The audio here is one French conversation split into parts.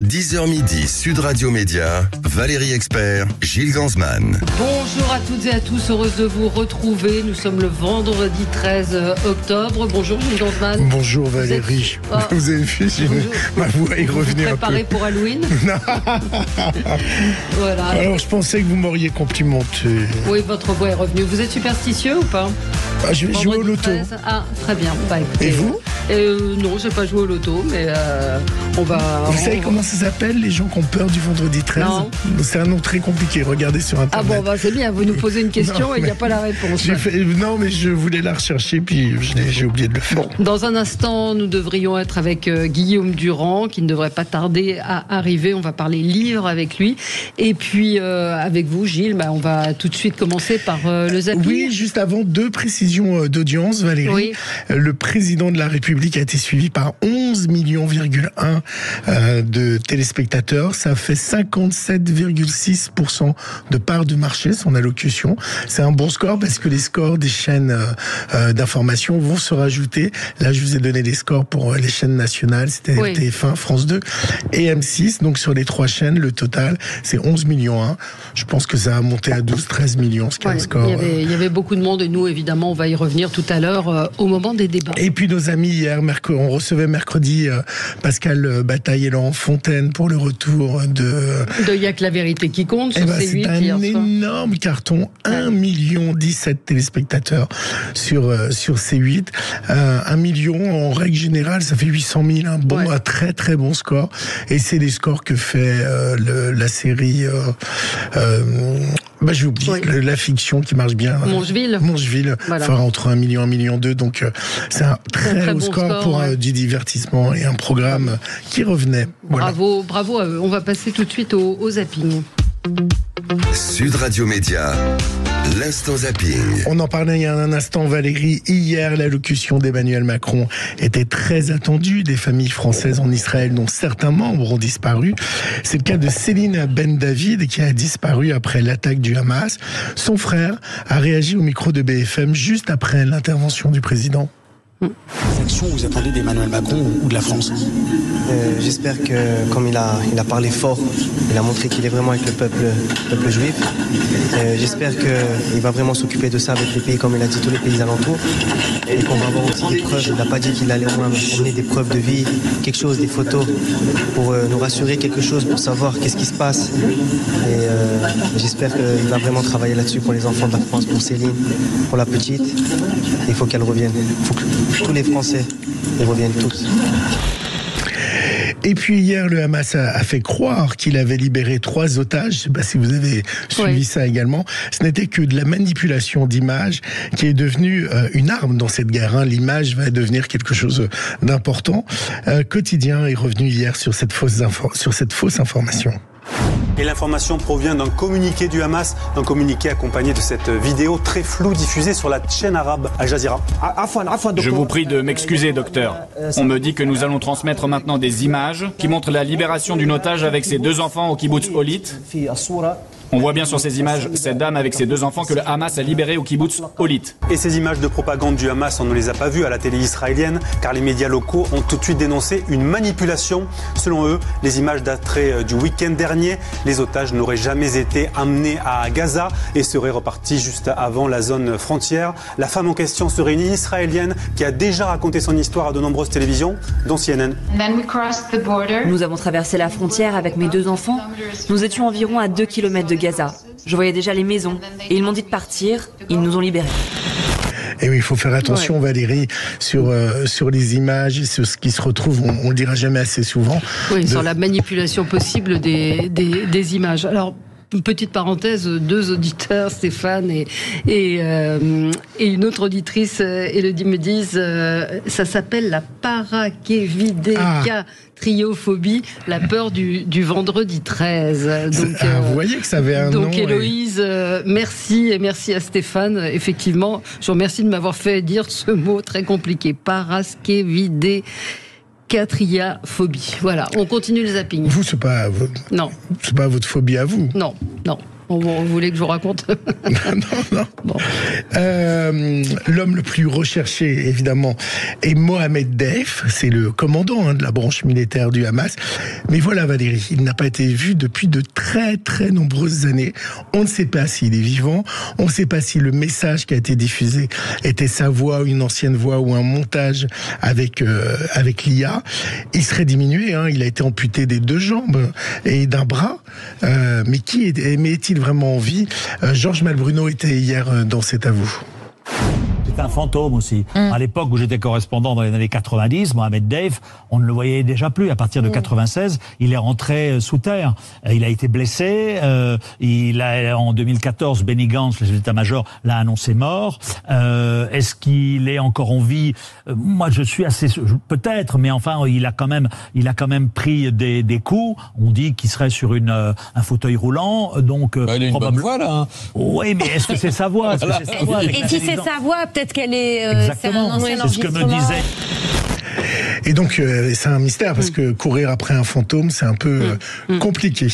10h midi, Sud Radio Média, Valérie Expert, Gilles Gansman. Bonjour à toutes et à tous, heureuse de vous retrouver. Nous sommes le vendredi 13 octobre. Bonjour Gilles Gansman. Bonjour Valérie. Vous avez vu, ma voix est revenue un peu. Préparé pour Halloween. Voilà. Alors je pensais que vous m'auriez complimenté. Oui, votre voix est revenue. Vous êtes superstitieux ou pas? Je vais jouer au loto. 13. Ah, très bien. Écoutez, et vous? Non, je n'ai pas joué au loto, mais on va... Vous savez comment ça s'appelle, les gens qui ont peur du vendredi 13? Non. C'est un nom très compliqué, regardez sur Internet. Ah bon, c'est bien, vous nous posez une question et il n'y a pas la réponse. Non, mais je voulais la rechercher, puis j'ai oublié de le faire. Bon, dans un instant, nous devrions être avec Guillaume Durand, qui ne devrait pas tarder à arriver. On va parler livre avec lui. Et puis, avec vous, Gilles, on va tout de suite commencer par le zapping. Oui, juste avant, 2 précisions d'audience, Valérie. Oui. Le président de la République a été suivi par 11,1 millions de téléspectateurs. Ça fait 57,6% de part de marché, son allocution. C'est un bon score parce que les scores des chaînes d'information vont se rajouter. Là, je vous ai donné les scores pour les chaînes nationales. C'était TF1, France 2 et M6. Donc, sur les 3 chaînes, le total, c'est 11,1 millions. Je pense que ça a monté à 12-13 millions, ce qui est un score. Il y avait beaucoup de monde et nous, évidemment, on va y revenir tout à l'heure au moment des débats. Et puis, nos amis, hier, on recevait mercredi Pascal Bataille et Laurent Fontaine pour le retour de Il y a que la vérité qui compte sur C8. C'est un énorme carton, 1,17 million téléspectateurs sur C8. 1 million, en règle générale, ça fait 800 000, un très très bon score. Et c'est les scores que fait la série... j'ai oublié, la fiction qui marche bien. Mongeville. Voilà. Fera entre 1 million et 1,2 million. Donc, c'est un très haut score pour du divertissement et un programme qui revenait. Voilà. Bravo. On va passer tout de suite au zapping. Sud Radio Média, l'instant zapping. On en parlait il y a un instant, Valérie. Hier, l'allocution d'Emmanuel Macron était très attendue des familles françaises en Israël, dont certains membres ont disparu. C'est le cas de Céline Ben David, qui a disparu après l'attaque du Hamas. Son frère a réagi au micro de BFM juste après l'intervention du président. Quelles actions vous attendez d'Emmanuel Macron ou de la France? J'espère que, comme il a parlé fort, il a montré qu'il est vraiment avec le peuple juif. J'espère qu'il va vraiment s'occuper de ça avec les pays, comme il a dit, tous les pays alentours. Et qu'on va avoir aussi des preuves. Il n'a pas dit qu'il allait au moins emmener des preuves de vie, quelque chose, des photos, pour nous rassurer quelque chose, pour savoir qu'est-ce qui se passe. Et j'espère qu'il va vraiment travailler là-dessus pour les enfants de la France, pour Céline, pour la petite. Il faut qu'elle revienne. Il faut que tous les Français ils reviennent tous. Et puis hier, le Hamas a fait croire qu'il avait libéré 3 otages. Je ne sais pas si vous avez suivi ça également. Ce n'était que de la manipulation d'images qui est devenue une arme dans cette guerre. L'image va devenir quelque chose d'important. Quotidien est revenu hier sur cette fausse information. Et l'information provient d'un communiqué du Hamas, un communiqué accompagné de cette vidéo très floue diffusée sur la chaîne arabe Al Jazeera. Je vous prie de m'excuser, docteur. On me dit que nous allons transmettre maintenant des images qui montrent la libération d'une otage avec ses 2 enfants au kibbutz Olit. On voit bien sur ces images cette dame avec ses 2 enfants que le Hamas a libéré au kibbutz Olit. Et ces images de propagande du Hamas, on ne les a pas vues à la télé israélienne, car les médias locaux ont tout de suite dénoncé une manipulation. Selon eux, les images dateraient du week-end dernier. Les otages n'auraient jamais été amenés à Gaza et seraient repartis juste avant la zone frontière. La femme en question serait une Israélienne qui a déjà raconté son histoire à de nombreuses télévisions, dont CNN. Nous avons traversé la frontière avec mes 2 enfants. Nous étions environ à 2 km de Gaza. Je voyais déjà les maisons et ils m'ont dit de partir. Ils nous ont libérés. Et oui, il faut faire attention, Valérie, sur les images et sur ce qui se retrouve. On le dira jamais assez souvent. Oui, sur la manipulation possible des images. Alors, une petite parenthèse, 2 auditeurs, Stéphane et une autre auditrice, Elodie, me disent ça s'appelle la parakévidécatriophobie, la peur du vendredi 13. Donc, vous voyez que ça avait un nom. Donc Héloïse, merci et merci à Stéphane. Effectivement, je vous remercie de m'avoir fait dire ce mot très compliqué, paraskevidé. Catriaphobie. Voilà, on continue le zapping. Vous, c'est pas non. C'est pas votre phobie à vous. Non. Bon, vous voulez que je vous raconte? Non. Bon. L'homme le plus recherché, évidemment, est Mohamed Deif. C'est le commandant de la branche militaire du Hamas. Mais voilà, Valérie, il n'a pas été vu depuis de très, très nombreuses années. On ne sait pas s'il est vivant. On ne sait pas si le message qui a été diffusé était sa voix, une ancienne voix ou un montage avec l'IA. Il serait diminué. Il a été amputé des 2 jambes et d'un bras. Mais est-il vraiment en vie? Georges Malbruno était hier dans C'est à vous. C'est un fantôme aussi. À l'époque où j'étais correspondant dans les années 90, Mohamed Deif, on ne le voyait déjà plus. À partir de 96, il est rentré sous terre. Il a été blessé. En 2014, Benny Gantz, le chef d'état-major, l'a annoncé mort. Est-ce qu'il est encore en vie? Moi, je suis assez peut-être, mais enfin, il a quand même pris des coups. On dit qu'il serait sur un fauteuil roulant. Donc, il a une bonne voix là. Hein. Oui, mais est-ce que c'est sa voix? Et si c'est sa voix, peut-être qu'elle est. Exactement. C'est ce que me disait. Et donc, c'est un mystère parce que courir après un fantôme, c'est un peu compliqué.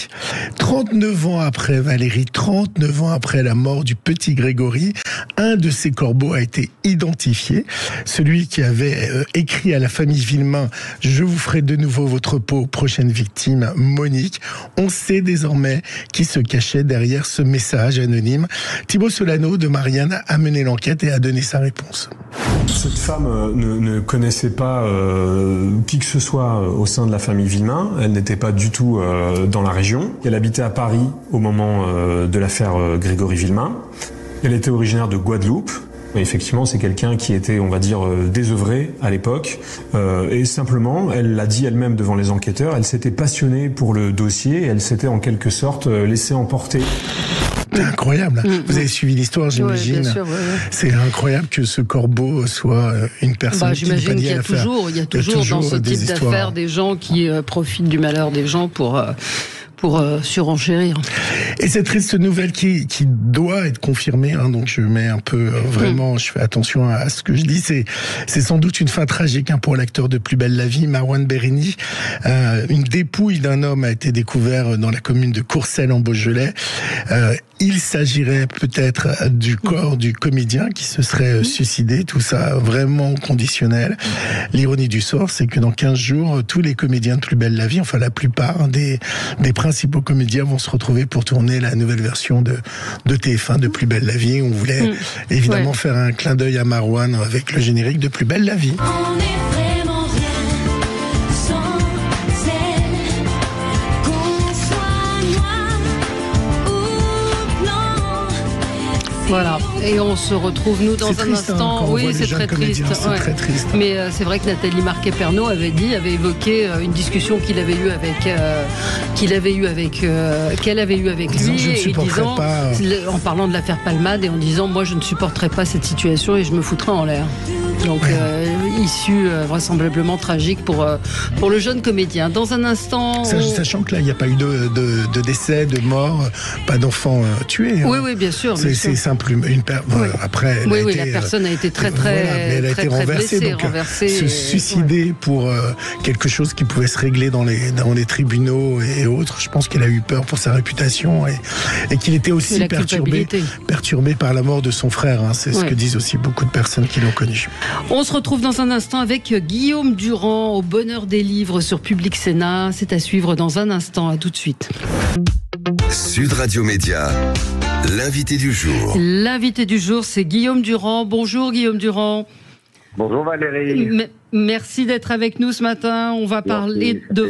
39 ans après Valérie, 39 ans après la mort du petit Grégory, un de ces corbeaux a été identifié. Celui qui avait écrit à la famille Villemain « Je vous ferai de nouveau votre peau, prochaine victime, Monique ». On sait désormais qui se cachait derrière ce message anonyme. Thibaut Solano de Marianne a mené l'enquête et a donné sa réponse. Cette femme ne connaissait pas qui que ce soit au sein de la famille Villemain. Elle n'était pas du tout dans la région. Elle habitait à Paris au moment de l'affaire Grégory Villemain. Elle était originaire de Guadeloupe. Et effectivement, c'est quelqu'un qui était, on va dire, désœuvré à l'époque. Et simplement, elle l'a dit elle-même devant les enquêteurs, elle s'était passionnée pour le dossier et elle s'était en quelque sorte laissée emporter. C'est incroyable. Vous avez suivi l'histoire, j'imagine. Ouais, bien sûr, ouais. C'est incroyable que ce corbeau soit une personne. J'imagine qu'il y a toujours dans ce type d'affaires des gens qui profitent du malheur des gens pour surenchérir. Et cette triste nouvelle qui doit être confirmée, donc je mets un peu vraiment, je fais attention à ce que je dis, c'est sans doute une fin tragique pour l'acteur de Plus belle la vie, Marwan Béréni. Une dépouille d'un homme a été découverte dans la commune de Courcelles en Beaujolais. Il s'agirait peut-être du corps du comédien qui se serait suicidé, tout ça vraiment conditionnel. L'ironie du sort, c'est que dans 15 jours, tous les comédiens de Plus belle la vie, enfin la plupart des principaux comédiens vont se retrouver pour tourner la nouvelle version de TF1 de Plus belle la vie. On voulait évidemment faire un clin d'œil à Marwan avec le générique de Plus belle la vie. Voilà, et on se retrouve nous dans un instant. Oui, c'est très triste. C'est très triste. Mais c'est vrai que Nathalie Marquet-Pernot avait évoqué une discussion qu'elle avait eue avec lui, et disant, en parlant de l'affaire Palmade et en disant, moi je ne supporterai pas cette situation et je me foutrai en l'air. Donc issue vraisemblablement tragique pour le jeune comédien. Dans un instant, sachant que là il n'y a pas eu de décès, de mort, pas d'enfants tués. Oui, bien sûr. C'est simple. Après, la personne a été très blessée, renversée. Se suicider pour quelque chose qui pouvait se régler dans les tribunaux et autres, je pense qu'elle a eu peur pour sa réputation et qu'il était aussi perturbé par la mort de son frère. C'est ce que disent aussi beaucoup de personnes qui l'ont connu. On se retrouve dans un instant avec Guillaume Durand au Bonheur des livres sur Public Sénat. C'est à suivre dans un instant. À tout de suite. Sud Radio Média, l'invité du jour. L'invité du jour, c'est Guillaume Durand. Bonjour Guillaume Durand. Bonjour Valérie. Merci d'être avec nous ce matin. On va parler de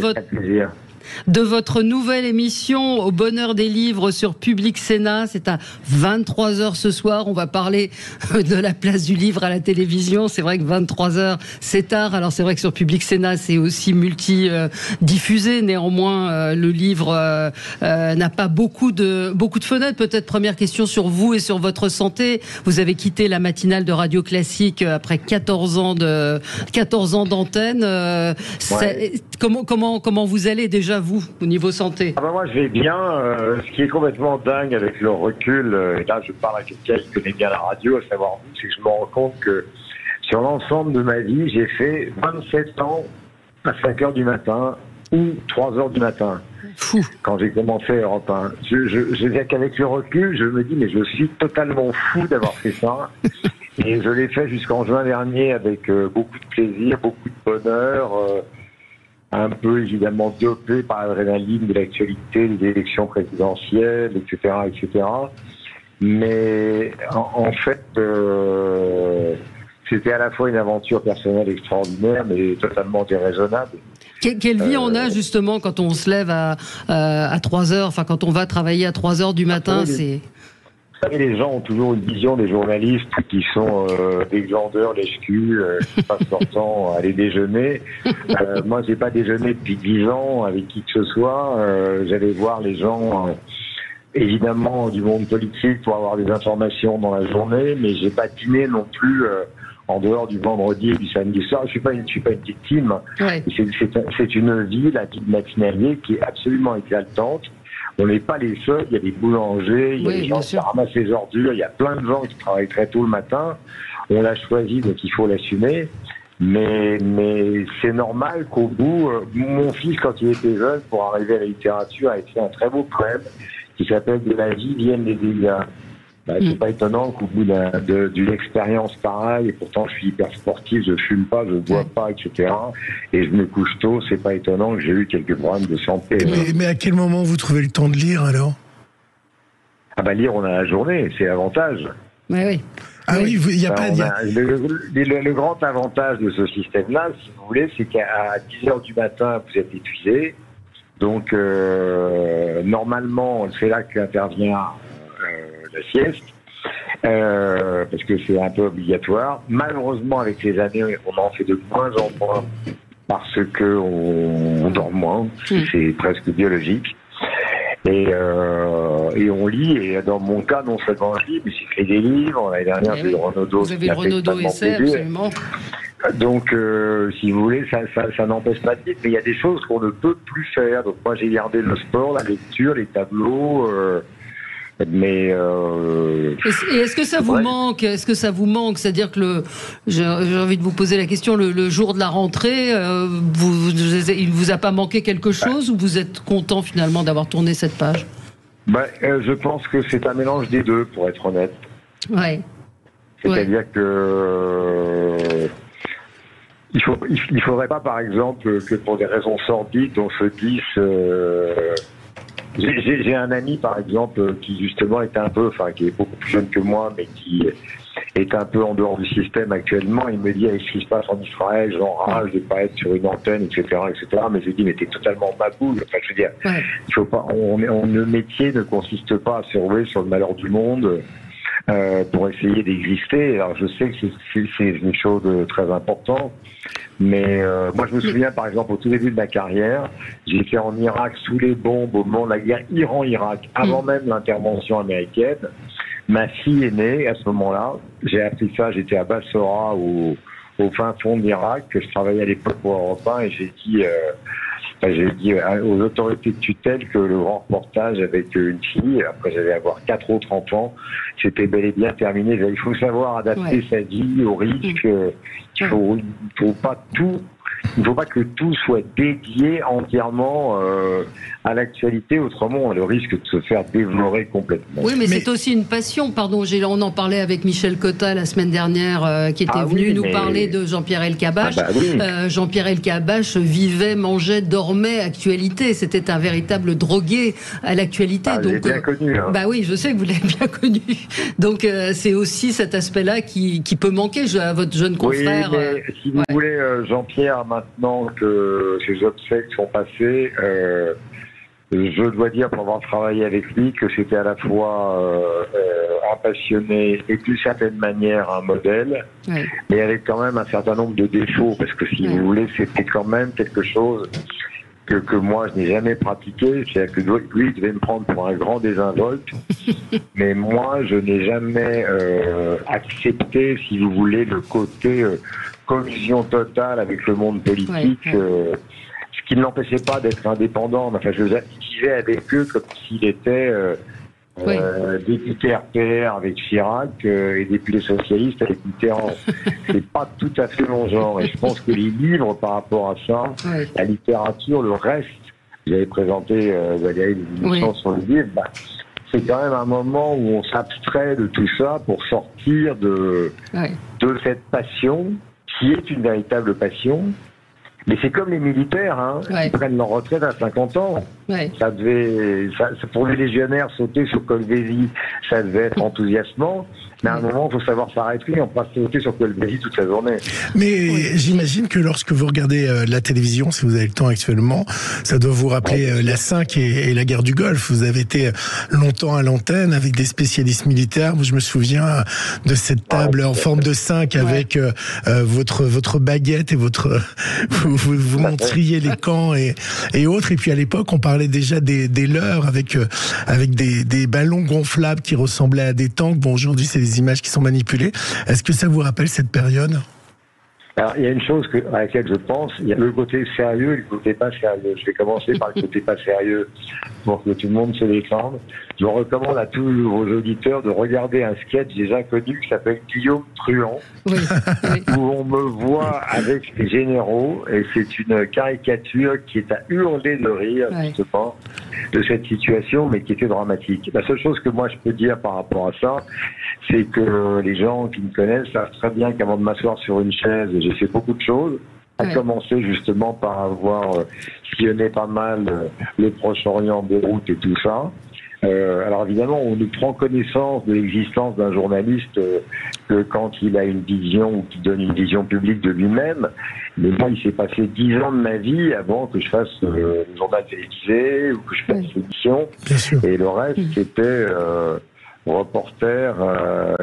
votre nouvelle émission au Bonheur des livres sur Public Sénat. C'est à 23h ce soir. On va parler de la place du livre à la télévision. C'est vrai que 23h, c'est tard. Alors c'est vrai que sur Public Sénat, c'est aussi multi-diffusé. Néanmoins, le livre n'a pas beaucoup de fenêtres. Peut-être première question sur vous et sur votre santé. Vous avez quitté la matinale de Radio Classique après 14 ans d'antenne. Comment vous allez déjà, vous, au niveau santé? Moi, je vais bien. Ce qui est complètement dingue avec le recul, et là, je parle à quelqu'un qui connaît bien la radio, à savoir vous, c'est que je me rends compte que sur l'ensemble de ma vie, j'ai fait 27 ans à 5h du matin ou 3h du matin. Fou. Quand j'ai commencé Europe 1. Je viens qu'avec le recul, je me dis, mais je suis totalement fou d'avoir fait ça. Et je l'ai fait jusqu'en juin dernier avec beaucoup de plaisir, beaucoup de bonheur, un peu évidemment dopé par l'adrénaline de l'actualité, des élections présidentielles, etc., etc. Mais en fait, c'était à la fois une aventure personnelle extraordinaire, mais totalement déraisonnable. Quelle vie on a justement quand on se lève à 3h, enfin quand on va travailler à 3h du matin, c'est... Vous savez, les gens ont toujours une vision des journalistes qui sont des glandeurs, lèche-cul, qui passent leur temps à aller déjeuner. Moi, j'ai pas déjeuné depuis 10 ans avec qui que ce soit. J'allais voir les gens, évidemment, du monde politique pour avoir des informations dans la journée, mais j'ai pas dîné non plus en dehors du vendredi et du samedi soir. Je suis pas une victime. Ouais. C'est une vie, la vie de matinalier, qui est absolument exaltante. On n'est pas les seuls, il y a des boulangers, il y a des gens qui ramassent les ordures, il y a plein de gens qui travaillent très tôt le matin. On l'a choisi, donc il faut l'assumer. Mais c'est normal qu'au bout, mon fils, quand il était jeune, pour arriver à la littérature, a écrit un très beau poème qui s'appelle « De la vie viennent les dégâts ». C'est pas étonnant qu'au bout d'une expérience pareille, et pourtant je suis hyper sportif, je fume pas, je bois pas, etc. Et je me couche tôt, c'est pas étonnant que j'ai eu quelques problèmes de santé. Mais à quel moment vous trouvez le temps de lire alors? Ah bah lire, on a la journée, c'est l'avantage. Oui. Ah oui, il n'y a pas... Le grand avantage de ce système-là, si vous voulez, c'est qu'à 10h du matin, vous êtes épuisé. Donc, normalement, c'est là qu'intervient la sieste, parce que c'est un peu obligatoire. Malheureusement, avec les années, on en fait de moins en moins parce que on dort moins, c'est presque biologique. Et on lit, et dans mon cas, non seulement je lis, mais j'écris des livres. L'année dernière, j'ai eu le Renaudot. Vous avez le Renaudot essai, absolument. Donc, si vous voulez, ça n'empêche pas de lire, mais il y a des choses qu'on ne peut plus faire. Donc, moi, j'ai gardé le sport, la lecture, les tableaux. Mais est-ce que ça vous manque? Est-ce que ça vous manque? C'est-à-dire que j'ai envie de vous poser la question, le jour de la rentrée, il vous a pas manqué quelque chose, ou vous êtes content finalement d'avoir tourné cette page? Je pense que c'est un mélange des deux, pour être honnête. Ouais. C'est-à-dire que il faudrait pas, par exemple, que pour des raisons sordides, on se dise. J'ai un ami, par exemple, qui justement est qui est beaucoup plus jeune que moi, mais qui est un peu en dehors du système actuellement. Il me dit, avec ce qui se passe en Israël, j'enrage de pas être sur une antenne, etc., etc. Mais je lui dis, mais t'es totalement baboule. Enfin, je veux dire, il faut pas, le métier ne consiste pas à surveiller sur le malheur du monde, pour essayer d'exister. Alors, je sais que c'est une chose très importante. Mais moi, je me souviens, par exemple, au tout début de ma carrière, j'ai été en Irak sous les bombes au moment de la guerre Iran-Irak, avant même l'intervention américaine. Ma fille est née à ce moment-là. J'ai appris ça, j'étais à Bassora, au fin fond de l'Irak, que je travaillais à l'époque pour Europe 1, et j'ai dit aux autorités de tutelle que le grand reportage avec une fille, après j'allais avoir 4 autres enfants, c'était bel et bien terminé. Il faut savoir adapter sa vie au risque. Il faut pas que tout soit dédié entièrement à l'actualité, autrement on a le risque de se faire dévorer complètement. Oui, mais c'est aussi une passion, pardon, on en parlait avec Michel Cotta la semaine dernière, qui était venu nous parler de Jean-Pierre Elkabbach. Jean-Pierre Elkabbach vivait, mangeait, dormait actualité, c'était un véritable drogué à l'actualité. Donc, je l'ai bien connu. Oui, je sais que vous l'avez bien connu. Donc c'est aussi cet aspect-là qui peut manquer à votre jeune confrère. Oui, mais si vous voulez, Jean-Pierre, maintenant que ses obsèques sont passées, je dois dire, pour avoir travaillé avec lui, que c'était à la fois un passionné et d'une certaine manière un modèle, mais avec quand même un certain nombre de défauts, parce que si vous voulez, c'était quand même quelque chose que moi je n'ai jamais pratiqué. C'est-à-dire que lui devait me prendre pour un grand désinvolte, mais moi je n'ai jamais accepté, si vous voulez, le côté collusion totale avec le monde politique, ce qui ne l'empêchait pas d'être indépendant. Enfin, je vivais avec eux comme s'il était député RPR avec Chirac et député socialiste avec Mitterrand. C'est pas tout à fait mon genre. Et je pense que les livres par rapport à ça, la littérature, le reste, vous avez présenté Valérie des émissions sur les livres, c'est quand même un moment où on s'abstrait de tout ça pour sortir de cette passion, qui est une véritable passion. Mais c'est comme les militaires, qui prennent leur retraite à 50 ans. Ça pour les légionnaires, sauter sur Colvézi, ça devait être enthousiasmant. Mais à un moment, il faut savoir s'arrêter, on peut pas sauter sur Colvézi toute la journée. Mais j'imagine que lorsque vous regardez la télévision, si vous avez le temps actuellement, ça doit vous rappeler la 5 et la guerre du Golfe. Vous avez été longtemps à l'antenne avec des spécialistes militaires. Je me souviens de cette table en forme de 5 avec votre baguette et vous montriez les camps et autres. Et puis à l'époque, on parlait déjà des leurres avec des ballons gonflables qui ressemblaient à des tanks. Bon, aujourd'hui, c'est des images qui sont manipulées. Est-ce que ça vous rappelle cette période ? Alors, il y a une chose à laquelle je pense, il y a le côté sérieux et le côté pas sérieux. Je vais commencer par le côté pas sérieux pour que tout le monde se défende. Je recommande à tous vos auditeurs de regarder un sketch des Inconnus qui s'appelle Guillaume Truand, où on me voit avec les généraux, et c'est une caricature qui est à hurler de rire, justement, de cette situation, mais qui était dramatique. La seule chose que moi je peux dire par rapport à ça, c'est que les gens qui me connaissent savent très bien qu'avant de m'asseoir sur une chaise, j'ai fait beaucoup de choses, à commencer justement par avoir sillonné pas mal le Proche-Orient, Beyrouth et tout ça. Alors évidemment, on ne prend connaissance de l'existence d'un journaliste que quand il a une vision ou qu'il donne une vision publique de lui-même. Mais moi, il s'est passé 10 ans de ma vie avant que je fasse le journal télévisé ou que je fasse l'émission. Et le reste, c'était reporter,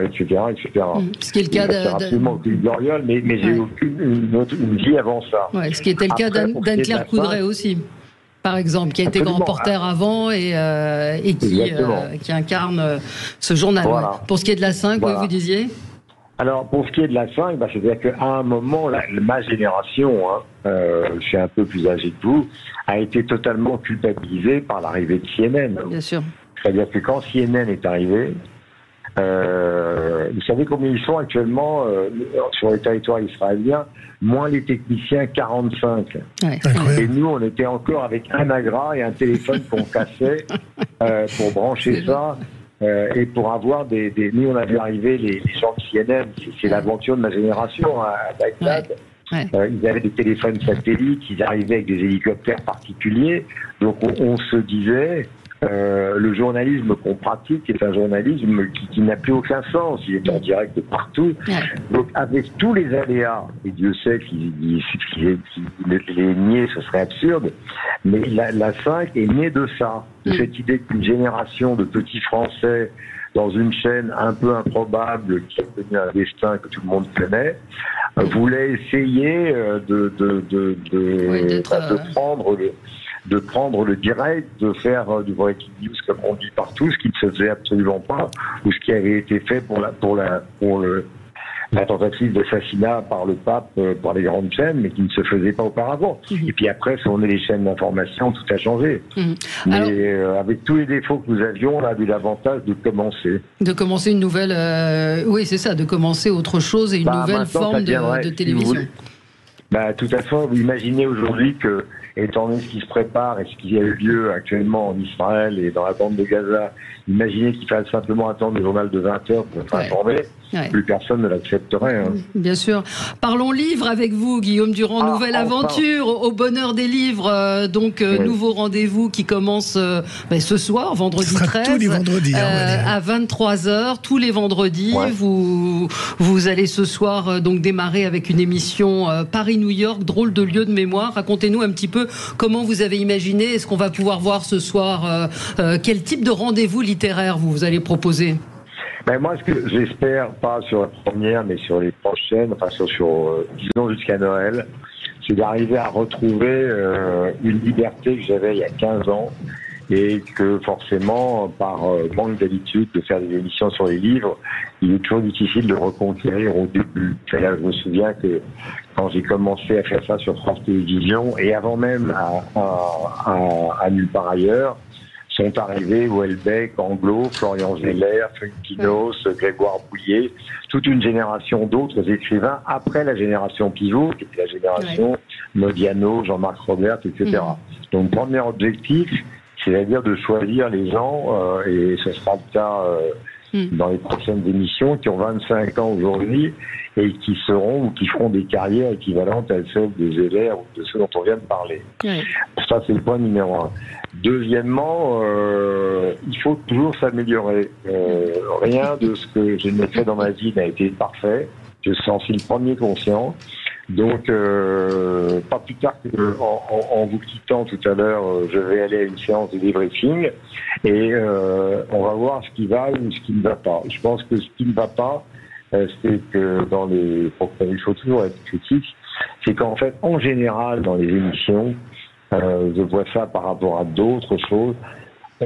etc., etc. Ce qui est le cas c'est absolument aucune gloriole, mais j'ai une vie avant ça. Ce qui était le cas d'Anne-Claire Coudray aussi, par exemple, qui a été grand reporter avant et qui incarne ce journal. Pour ce qui est de la 5, vous disiez ? Alors, pour ce qui est de la 5, c'est-à-dire qu'à un moment, ma génération, je suis un peu plus âgé que vous, a été totalement culpabilisée par l'arrivée de CNN. Bien sûr. C'est-à-dire que quand CNN est arrivé, vous savez combien ils sont actuellement sur le territoire israélien, moins les techniciens, 45. Et nous, on était encore avec un agra et un téléphone qu'on cassait pour brancher ça. Et pour avoir nous, on a vu arriver les gens de CNN, c'est l'aventure de ma génération à Bagdad. Ils avaient des téléphones satellites, ils arrivaient avec des hélicoptères particuliers. Donc on se disait, le journalisme qu'on pratique est un journalisme qui n'a plus aucun sens. Il est en direct de partout. Donc avec tous les aléas, et Dieu sait qu'il les nier, ce serait absurde, mais la 5 est née de ça, de cette idée qu'une génération de petits Français dans une chaîne un peu improbable qui a connu un destin que tout le monde connaît, voulait essayer de prendre le direct, de faire du breaking news comme on dit partout, ce qui ne se faisait absolument pas, ou ce qui avait été fait pour la tentative d'assassinat par le pape, par les grandes chaînes, mais qui ne se faisait pas auparavant. Et puis après, si on est les chaînes d'information, tout a changé. Mais avec tous les défauts que nous avions, on a eu l'avantage de commencer. De commencer une nouvelle... oui, c'est ça, de commencer autre chose et une nouvelle forme de télévision. Tout à fait. Vous imaginez aujourd'hui que, étant donné ce qui se prépare et ce qui a eu lieu actuellement en Israël et dans la bande de Gaza, imaginez qu'il fallait simplement attendre le journal de 20 heures pour être informé. Plus personne ne l'accepterait. Bien sûr. Parlons livres avec vous, Guillaume Durand. Nouvelle aventure au bonheur des livres. Nouveau rendez-vous qui commence ce soir, vendredi 13. Tous les vendredis. À 23h, tous les vendredis. Vous allez ce soir démarrer avec une émission Paris-New York, drôle de lieu de mémoire. Racontez-nous un petit peu comment vous avez imaginé. Est-ce qu'on va pouvoir voir ce soir quel type de rendez-vous littéraire vous allez proposer ? Moi, ce que j'espère, pas sur la première, mais sur les prochaines, enfin disons jusqu'à Noël, c'est d'arriver à retrouver une liberté que j'avais il y a 15 ans et que forcément, par manque d'habitude de faire des émissions sur les livres, il est toujours difficile de reconquérir au début. C'est-à-dire, je me souviens que quand j'ai commencé à faire ça sur France Télévisions, et avant même à Nulle part ailleurs, sont arrivés, Houellebecq, Anglo, Florian Zeller, Funkinos, Grégoire Bouillet, toute une génération d'autres écrivains après la génération Pivot, qui était la génération Modiano, Jean-Marc Robert, etc. Donc, premier objectif, c'est-à-dire de choisir les gens, et ce sera le cas dans les prochaines émissions, qui ont 25 ans aujourd'hui et qui seront ou qui feront des carrières équivalentes à celles des Zeller ou de ceux dont on vient de parler. Ça, c'est le point numéro 1. Deuxièmement, il faut toujours s'améliorer. Rien de ce que j'ai fait dans ma vie n'a été parfait. Je suis le premier conscient. Donc, pas plus tard qu'en vous quittant tout à l'heure, je vais aller à une séance de débriefing et on va voir ce qui va ou ce qui ne va pas. Je pense que ce qui ne va pas, c'est que il faut toujours être critique, c'est qu'en fait, en général, dans les émissions, je vois ça par rapport à d'autres choses,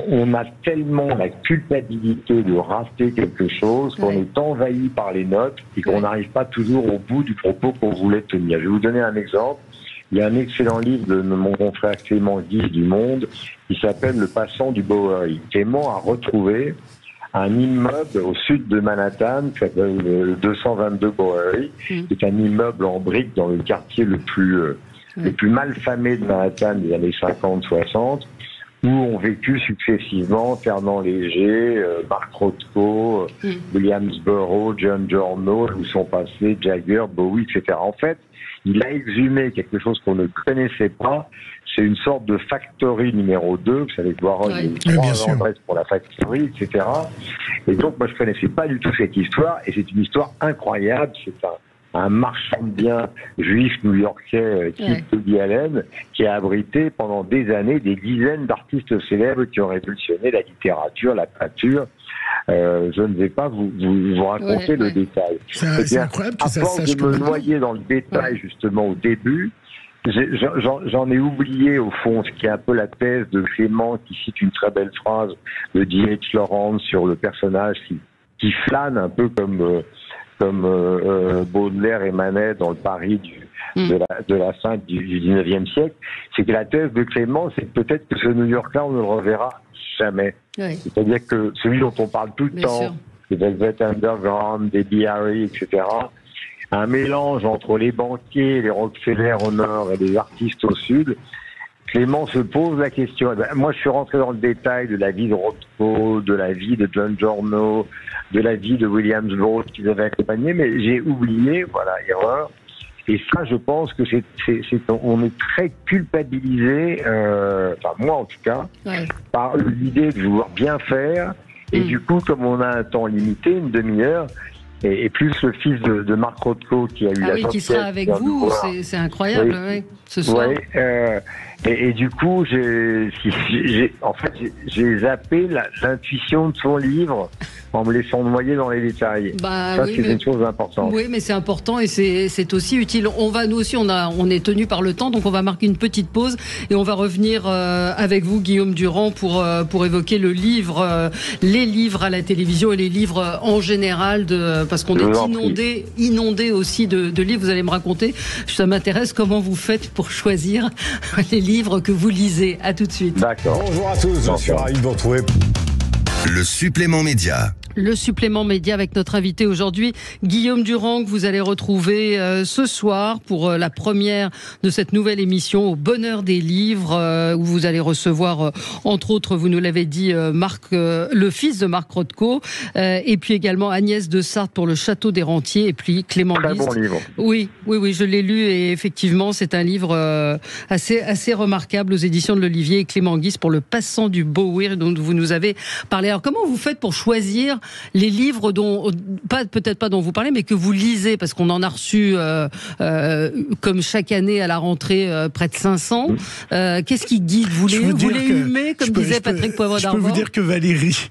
on a tellement la culpabilité de rater quelque chose qu'on est envahi par les notes et qu'on n'arrive pas toujours au bout du propos qu'on voulait tenir. Je vais vous donner un exemple. Il y a un excellent livre de mon confrère Clément Guise du Monde qui s'appelle Le Passant du Bowery. Clément a retrouvé un immeuble au sud de Manhattan qui s'appelle le 222 Bowery, qui est un immeuble en briques dans le quartier le plus malfamé de Manhattan des années 50-60, où ont vécu successivement Fernand Léger, Mark Rothko, Williamsboro, John Giorno, où sont passés Jagger, Bowie, etc. En fait, il a exhumé quelque chose qu'on ne connaissait pas. C'est une sorte de factory numéro 2. Vous savez que Warhol, il y a eu 3 adresses pour la factory, etc. Et donc, moi, je connaissais pas du tout cette histoire. Et c'est une histoire incroyable. C'est un marchand de biens juif new-yorkais type Woody Allen qui a abrité pendant des années des dizaines d'artistes célèbres qui ont révolutionné la littérature, la peinture. Je ne vais pas vous raconter le détail. C'est incroyable que à force de me noyer dans le détail justement au début, j'en ai oublié au fond ce qui est un peu la thèse de Clément qui cite une très belle phrase de D.H. Lawrence sur le personnage qui flâne un peu comme Baudelaire et Manet dans le Paris de la fin du 19e siècle. C'est que la thèse de Clément, c'est que peut-être que ce New York-là, on ne le reverra jamais. C'est-à-dire que celui dont on parle tout le temps, les Velvet Underground, Debbie Harry, etc., un mélange entre les banquiers, les Rockefeller au nord et les artistes au sud. Clément se pose la question. Moi, je suis rentré dans le détail de la vie de Rothko, de la vie de John Giorno, de la vie de Williamsboro qu'ils avaient accompagné, mais j'ai oublié, voilà, erreur. Et ça, je pense que on est très culpabilisé, enfin moi en tout cas, par l'idée de vouloir bien faire. Et du coup, comme on a un temps limité, une demi-heure, et plus le fils de Mark Rothko qui a eu la qui sera avec vous, c'est incroyable, ce soir. Et du coup, j'ai zappé l'intuition de son livre en me laissant noyer dans les détails. Ça, c'est une chose importante. Oui, mais c'est important et c'est aussi utile. Nous aussi, on est tenu par le temps, donc on va marquer une petite pause et on va revenir avec vous, Guillaume Durand, pour évoquer les livres à la télévision et les livres en général, parce qu'on est inondé aussi de livres. Vous allez me raconter, ça m'intéresse, comment vous faites pour choisir les livres que vous lisez. À tout de suite. D'accord. Bonjour à tous, je suis ravi de vous retrouver. Le supplément média. Le supplément média avec notre invité aujourd'hui, Guillaume Durand, que vous allez retrouver ce soir pour la première de cette nouvelle émission Au Bonheur des Livres, où vous allez recevoir, entre autres, vous nous l'avez dit, le fils de Mark Rothko, et puis également Agnès de Sarthe pour Le Château des Rentiers, et puis Clément Guise. Très bon livre. Oui, je l'ai lu et effectivement, c'est un livre assez remarquable aux éditions de l'Olivier, et Clément Guise pour Le Passant du Bowery, dont vous nous avez parlé. Alors, comment vous faites pour choisir les livres peut-être pas dont vous parlez, mais que vous lisez, parce qu'on en a reçu comme chaque année à la rentrée près de 500. Qu'est-ce qui guide? Vous les humez, comme disait Patrick Poivre d'Arvor? Je peux vous dire que Valérie,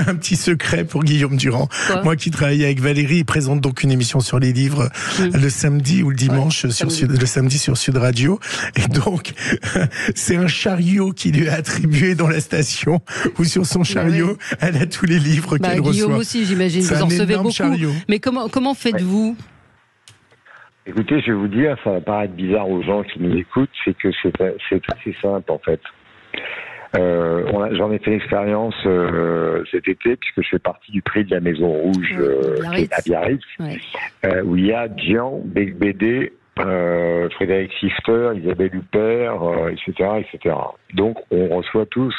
un petit secret pour Guillaume Durand. Moi qui travaille avec Valérie, il présente donc une émission sur les livres le samedi ou le dimanche le samedi sur Sud Radio. Et donc, c'est un chariot qui lui a attribué dans la station, où sur son chariot, elle a tous les livres qu'elle reçoit. Guillaume aussi, j'imagine, vous en recevez beaucoup. Chariot. Mais comment faites-vous? Écoutez, je vais vous dire, ça va paraître bizarre aux gens qui nous écoutent, c'est que c'est assez simple en fait. J'en ai fait l'expérience cet été, puisque je fais partie du prix de la Maison Rouge à Biarritz, où il y a Gian, Bédé, Frédéric Sifter, Isabelle Huppert, etc., etc. Donc on reçoit tous,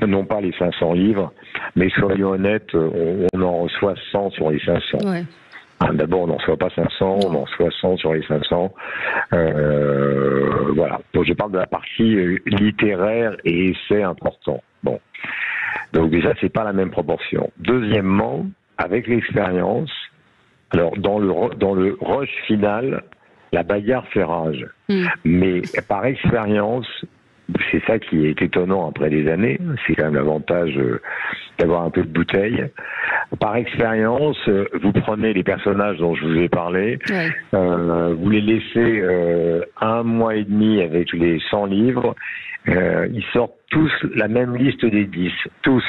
non pas les 500 livres, mais soyons honnêtes, on en reçoit 100 sur les 500. Ouais. D'abord, on n'en reçoit pas 500, on en reçoit 100 sur les 500. Voilà. Donc je parle de la partie littéraire et essai important. Bon. Donc déjà, c'est pas la même proportion. Deuxièmement, avec l'expérience, alors dans le rush final, la bagarre fait rage. Mais par expérience, c'est ça qui est étonnant après des années, c'est quand même l'avantage d'avoir un peu de bouteille. Par expérience, vous prenez les personnages dont je vous ai parlé, vous les laissez 1 mois et demi avec les 100 livres, ils sortent tous la même liste des 10, tous.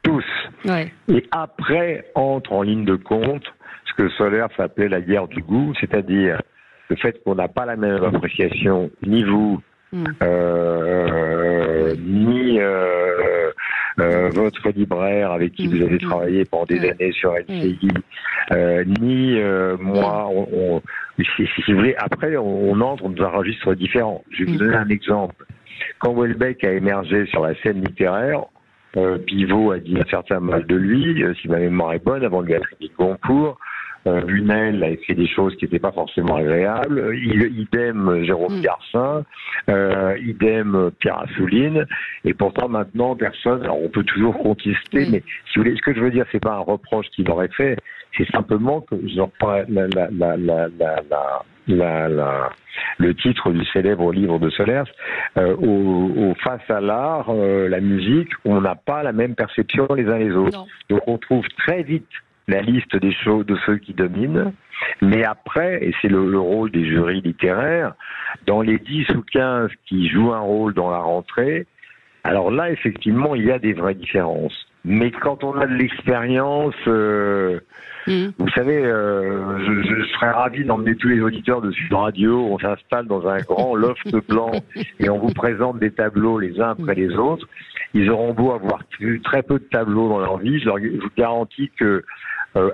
Tous. Ouais. Et après entre en ligne de compte ce que Solers appelait la guerre du goût, c'est-à-dire le fait qu'on n'a pas la même appréciation, ni vous, ni votre libraire avec qui vous avez travaillé pendant des années sur LCI, ni moi, si vous voulez, après on entre dans un registre différent. Je vais vous donner un exemple. Quand Houellebecq a émergé sur la scène littéraire, Pivot a dit un certain mal de lui, si ma mémoire est bonne, avant de lui attribuer Goncourt. Lunel a écrit des choses qui n'étaient pas forcément agréables. Idem Jérôme Garcin, idem Pierre Assouline. Et pourtant maintenant personne. Alors on peut toujours contester, mais si vous voulez, ce que je veux dire, c'est pas un reproche qu'il aurait fait. C'est simplement que le titre du célèbre livre de Solers, face à l'art, la musique, on n'a pas la même perception les uns les autres. Non. Donc on trouve très vite la liste des choses de ceux qui dominent, mais après, et c'est le rôle des jurys littéraires, dans les 10 ou 15 qui jouent un rôle dans la rentrée, alors là, effectivement, il y a des vraies différences. Mais quand on a de l'expérience, vous savez, je serais ravi d'emmener tous les auditeurs de Sud Radio, on s'installe dans un grand loft blanc et on vous présente des tableaux les uns après les autres. Ils auront beau avoir vu très peu de tableaux dans leur vie, je vous garantis que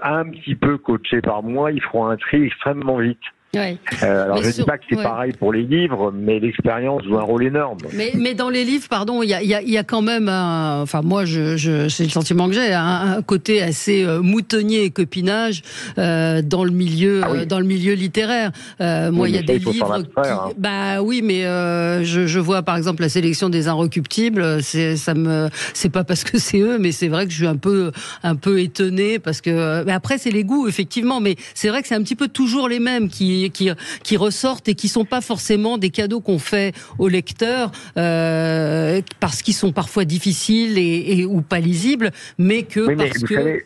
un petit peu coachés par moi, ils feront un tri extrêmement vite. Ouais. Alors je ne dis pas que c'est pareil pour les livres, mais l'expérience joue un rôle énorme. Mais dans les livres, pardon, il y a quand même enfin moi c'est le sentiment que j'ai, un côté assez moutonnier et copinage dans le milieu littéraire. Moi il y a des livres bah oui, mais je vois par exemple la sélection des Inrecuptibles, c'est pas parce que c'est eux, mais c'est vrai que je suis un peu étonnée parce que après c'est les goûts effectivement, mais c'est vrai que c'est un petit peu toujours les mêmes qui ressortent et qui sont pas forcément des cadeaux qu'on fait aux lecteurs parce qu'ils sont parfois difficiles et ou pas lisibles, mais que parce que... Vous savez,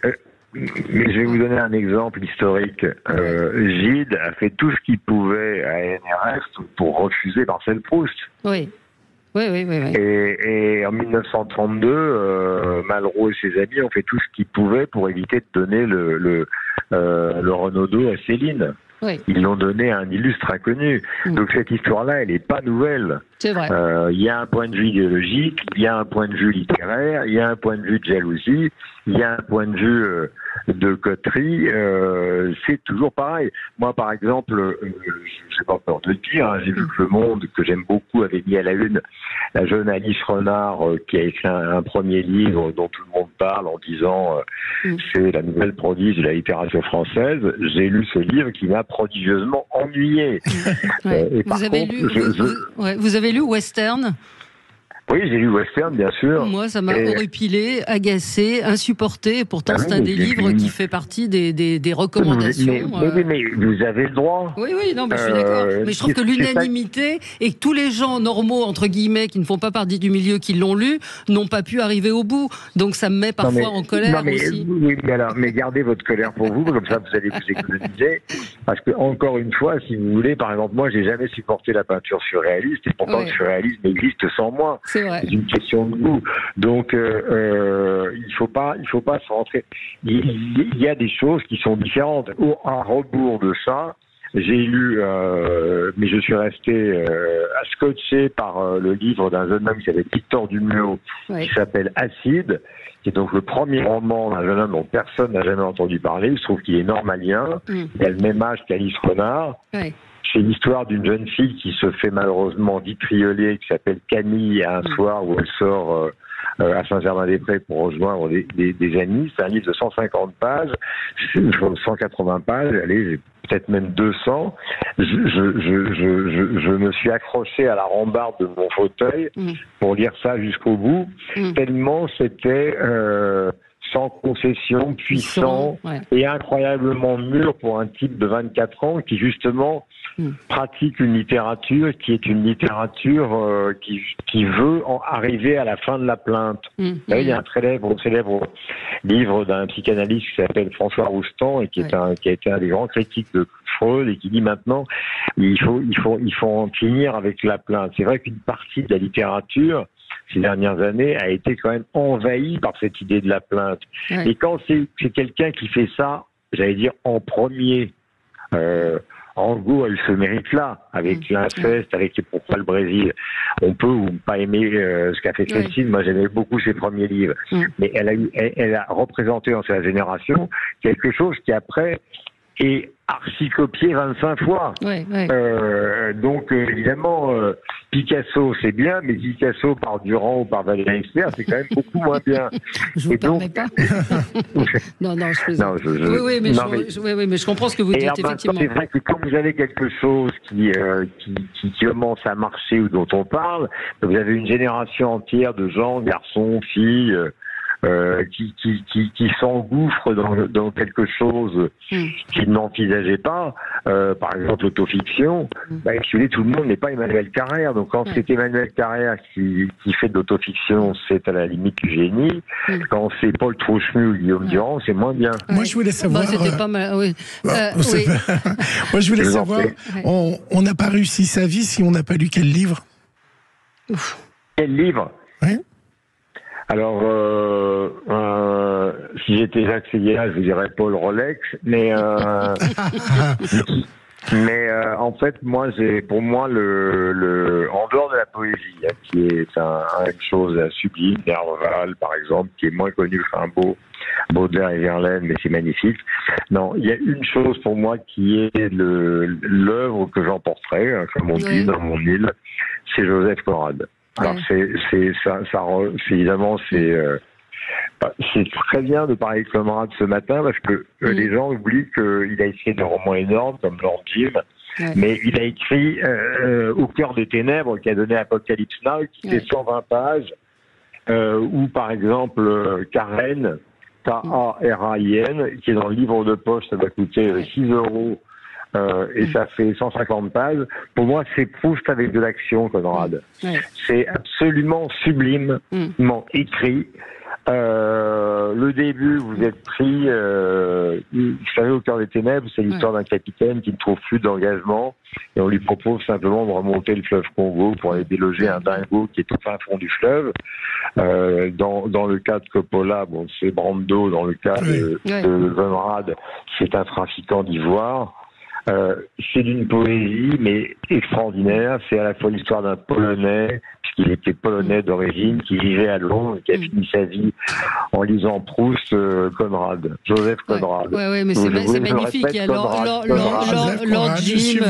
mais je vais vous donner un exemple historique. Gide a fait tout ce qu'il pouvait à NRF pour refuser Marcel Proust. Oui. Oui. Et en 1932, Malraux et ses amis ont fait tout ce qu'ils pouvaient pour éviter de donner le Renaudot à Céline. Oui. Ils l'ont donné à un illustre inconnu. Donc cette histoire-là, elle n'est pas nouvelle. C'est vrai. Il y a un point de vue idéologique, il y a un point de vue littéraire, il y a un point de vue de jalousie, il y a un point de vue de coterie. C'est toujours pareil. Moi, par exemple, je n'ai pas peur de le dire, j'ai vu que Le Monde, que j'aime beaucoup, avait mis à la une la jeune Alice Renard qui a écrit un premier livre dont tout le monde parle en disant c'est la nouvelle prodige de la littérature française. J'ai lu ce livre qui m'a prodigieusement ennuyé. Vous avez lu Western ? Oui, j'ai lu Western, bien sûr. Moi, ça m'a horripilé, agacé, insupporté. Pourtant, c'est un des livres qui fait partie des recommandations. Mais vous avez le droit. Oui, non, mais je suis d'accord. Mais je trouve que l'unanimité et que tous les gens normaux, entre guillemets, qui ne font pas partie du milieu, qui l'ont lu, n'ont pas pu arriver au bout. Donc, ça me met parfois en colère aussi. Oui, mais gardez votre colère pour vous, comme ça, vous allez vous économiser. Parce que, encore une fois, si vous voulez, par exemple, moi, j'ai jamais supporté la peinture surréaliste, et pourtant, le surréalisme existe sans moi. C'est une question de goût. Donc, il faut pas se rentrer. Il y a des choses qui sont différentes. À rebours de ça, J'ai lu, mais je suis resté scotché par le livre d'un jeune homme qui s'appelle Victor Duméo, qui s'appelle Acide, qui est donc le premier roman d'un jeune homme dont personne n'a jamais entendu parler. Je trouve qu'il est normalien, il a le même âge qu'Alice Renard. C'est l'histoire d'une jeune fille qui se fait malheureusement vitrioler, qui s'appelle Camille, un soir où elle sort à Saint-Germain-des-Prés pour rejoindre des amis. C'est un livre de 150 pages, 180 pages, allez, peut-être même 200. Je me suis accroché à la rambarde de mon fauteuil pour lire ça jusqu'au bout, tellement c'était sans concession, puissant et incroyablement mûr pour un type de 24 ans qui justement pratique une littérature qui est une littérature qui veut arriver à la fin de la plainte. Il y a un célèbre livre d'un psychanalyste qui s'appelle François Roustan et qui a été un des grands critiques de Freud et qui dit maintenant il faut en finir avec la plainte. C'est vrai qu'une partie de la littérature ces dernières années a été quand même envahie par cette idée de la plainte. Et quand c'est quelqu'un qui fait ça, j'allais dire en premier, en gros, elle se mérite là, avec l'inceste, avec Pourquoi le Brésil. On peut ou pas aimer ce qu'a fait Cécile. Moi, j'aimais beaucoup ses premiers livres. Mais elle a représenté dans sa génération quelque chose qui après est archi-copié 25 fois. Donc, évidemment, Picasso, c'est bien, mais Picasso par Durand ou par Valéry Expert, c'est quand même beaucoup moins bien. Je vous permets pas. Non, je plaisante. Oui, mais je comprends ce que vous dites, effectivement. C'est vrai que quand vous avez quelque chose qui commence à marcher ou dont on parle, vous avez une génération entière de gens, garçons, filles, qui s'engouffrent dans quelque chose qu'ils n'envisageaient pas, par exemple l'autofiction. Tout le monde n'est pas Emmanuel Carrère, donc quand c'est Emmanuel Carrère qui fait de l'autofiction, c'est à la limite du génie. Quand c'est Paul Trouchemu ou Guillaume Durand, c'est moins bien. Moi je voulais savoir... c'était pas mal, oui. Moi je voulais savoir, on n'a pas réussi sa vie si on n'a pas lu quel livre? Quel livre? Alors, si j'étais Jacques Séguéla, je vous dirais Paul Rolex, mais en fait, pour moi, en dehors de la poésie, qui est une chose sublime, Nerval, par exemple, qui est moins connu que Rimbaud, Baudelaire et Verlaine, mais c'est magnifique. Non, il y a une chose pour moi qui est l'œuvre que j'emporterai, comme on dit dans mon île, c'est Joseph Conrad. Alors évidemment c'est très bien de parler de Conrad ce matin parce que les gens oublient qu'il a écrit des romans énormes comme Lord Jim, mais il a écrit Au cœur des ténèbres qui a donné Apocalypse Now qui fait 120 pages, ou par exemple Karen, K-A-R-A-I-N, qui est dans le livre de poche, ça va coûter 6 €. Et ça fait 150 pages. Pour moi, c'est Proust avec de l'action, Conrad. C'est absolument sublimement écrit. Le début, vous êtes pris, vous savez, Au cœur des ténèbres, c'est l'histoire d'un capitaine qui ne trouve plus d'engagement et on lui propose simplement de remonter le fleuve Congo pour aller déloger un dingo qui est au fin fond du fleuve. Dans le cas de Coppola, c'est Brando. Dans le cas de Conrad, c'est un trafiquant d'ivoire. C'est d'une poésie, mais extraordinaire. C'est à la fois l'histoire d'un Polonais, puisqu'il était Polonais d'origine, qui vivait à Londres, et qui a fini sa vie en lisant Proust, Conrad, Joseph Conrad. Oui, mais c'est magnifique. Lord Jim,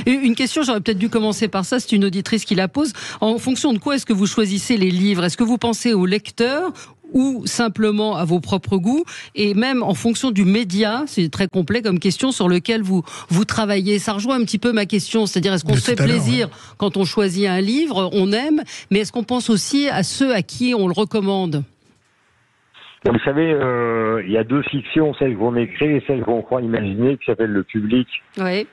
une question, j'aurais peut-être dû commencer par ça, c'est une auditrice qui la pose. En fonction de quoi est-ce que vous choisissez les livres? Est-ce que vous pensez au lecteur ou simplement à vos propres goûts, et même en fonction du média, c'est très complet comme question sur lequel vous travaillez. Ça rejoint un petit peu ma question, c'est-à-dire est-ce qu'on se fait plaisir quand on choisit un livre, on aime, mais est-ce qu'on pense aussi à ceux à qui on le recommande? Vous savez, il y a deux fictions, celle qu'on écrit et celle qu'on croit imaginer, qui s'appelle le public. Oui.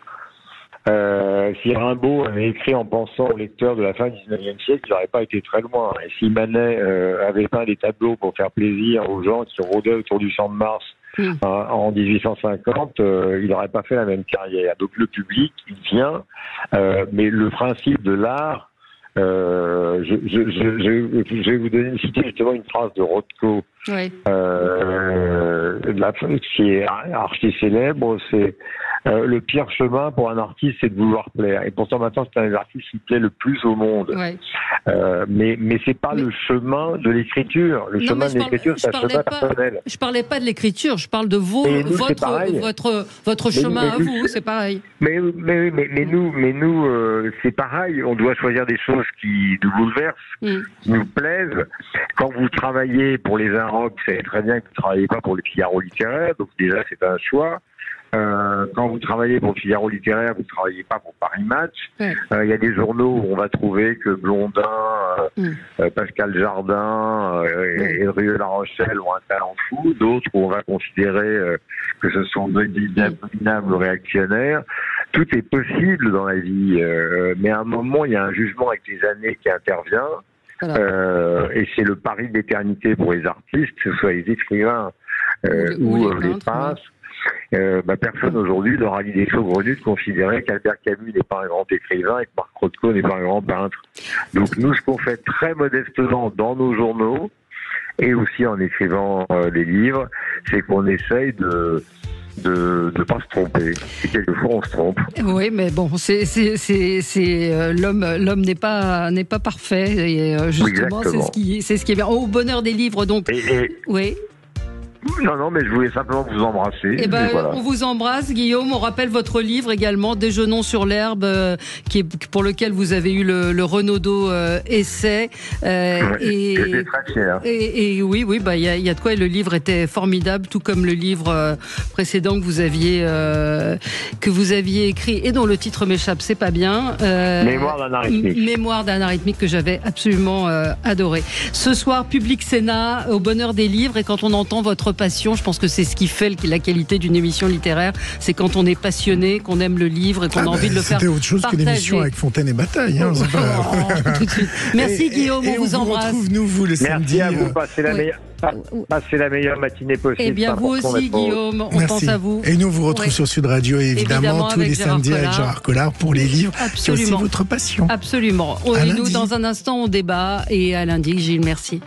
Si Rimbaud avait écrit en pensant au lecteur de la fin du 19e siècle, il n'aurait pas été très loin. Et si Manet avait peint des tableaux pour faire plaisir aux gens qui rôdaient autour du Champ de Mars en 1850, il n'aurait pas fait la même carrière. Donc le public, il vient, mais le principe de l'art, je vais vous donner justement une phrase de Rothko, qui est archi célèbre, c'est le pire chemin pour un artiste, c'est de vouloir plaire. Et pourtant, maintenant, c'est un des artistes qui plaît le plus au monde. Ouais. Mais c'est pas le chemin de l'écriture. Le chemin de l'écriture, c'est un chemin personnel. Je parlais pas de l'écriture, je parle de votre chemin à vous, c'est pareil. Mais nous, c'est pareil. On doit choisir des choses qui nous bouleversent, qui nous plaisent. Quand vous travaillez pour les Inrocks, vous savez très bien que vous ne travaillez pas pour le Figaro littéraire, donc déjà c'est un choix. Quand vous travaillez pour le Figaro littéraire, vous ne travaillez pas pour Paris Match. Il y a des journaux où on va trouver que Blondin, Pascal Jardin et Rue La Rochelle ont un talent fou. D'autres où on va considérer que ce sont d'inabominables réactionnaires. Tout est possible dans la vie, mais à un moment, il y a un jugement avec les années qui intervient. Voilà. Et c'est le pari de l'éternité pour les artistes, que ce soit les écrivains ou les peintres. Personne aujourd'hui n'aura l'idée saugrenue de considérer qu'Albert Camus n'est pas un grand écrivain et que Marc Rothko n'est pas un grand peintre. Donc nous, ce qu'on fait très modestement dans nos journaux et aussi en écrivant des livres, c'est qu'on essaye de pas se tromper. Et quelquefois on se trompe. Oui, mais bon, l'homme n'est pas parfait et justement c'est ce qui est bien. Au bonheur des livres donc. Oui. Non, mais je voulais simplement vous embrasser. Voilà. On vous embrasse, Guillaume. On rappelle votre livre également, Déjeunons sur l'herbe, pour lequel vous avez eu le Renaudot essai. J'étais très fier. Et oui, il y a de quoi. Et le livre était formidable, tout comme le livre précédent que vous aviez écrit et dont le titre m'échappe, c'est pas bien. Mémoire d'un arythmique. Mémoire d'un arythmique que j'avais absolument adoré. Ce soir, Public Sénat, au bonheur des livres, et quand on entend votre passion, je pense que c'est ce qui fait la qualité d'une émission littéraire, c'est quand on est passionné, qu'on aime le livre et qu'on a envie de le faire partager. C'était autre chose que l'émission avec Fontaine et Bataille. Tout de suite. Merci Guillaume, on vous embrasse. Retrouve-nous vous le samedi. Merci à vous, passez la meilleure matinée possible. Eh bien vous aussi Guillaume, on pense à vous. Et nous vous retrouvons sur Sud Radio évidemment tous les samedis avec Gérard Collard pour les livres. C'est aussi votre passion. Absolument. Et nous dans un instant on débat et à lundi Gilles, merci.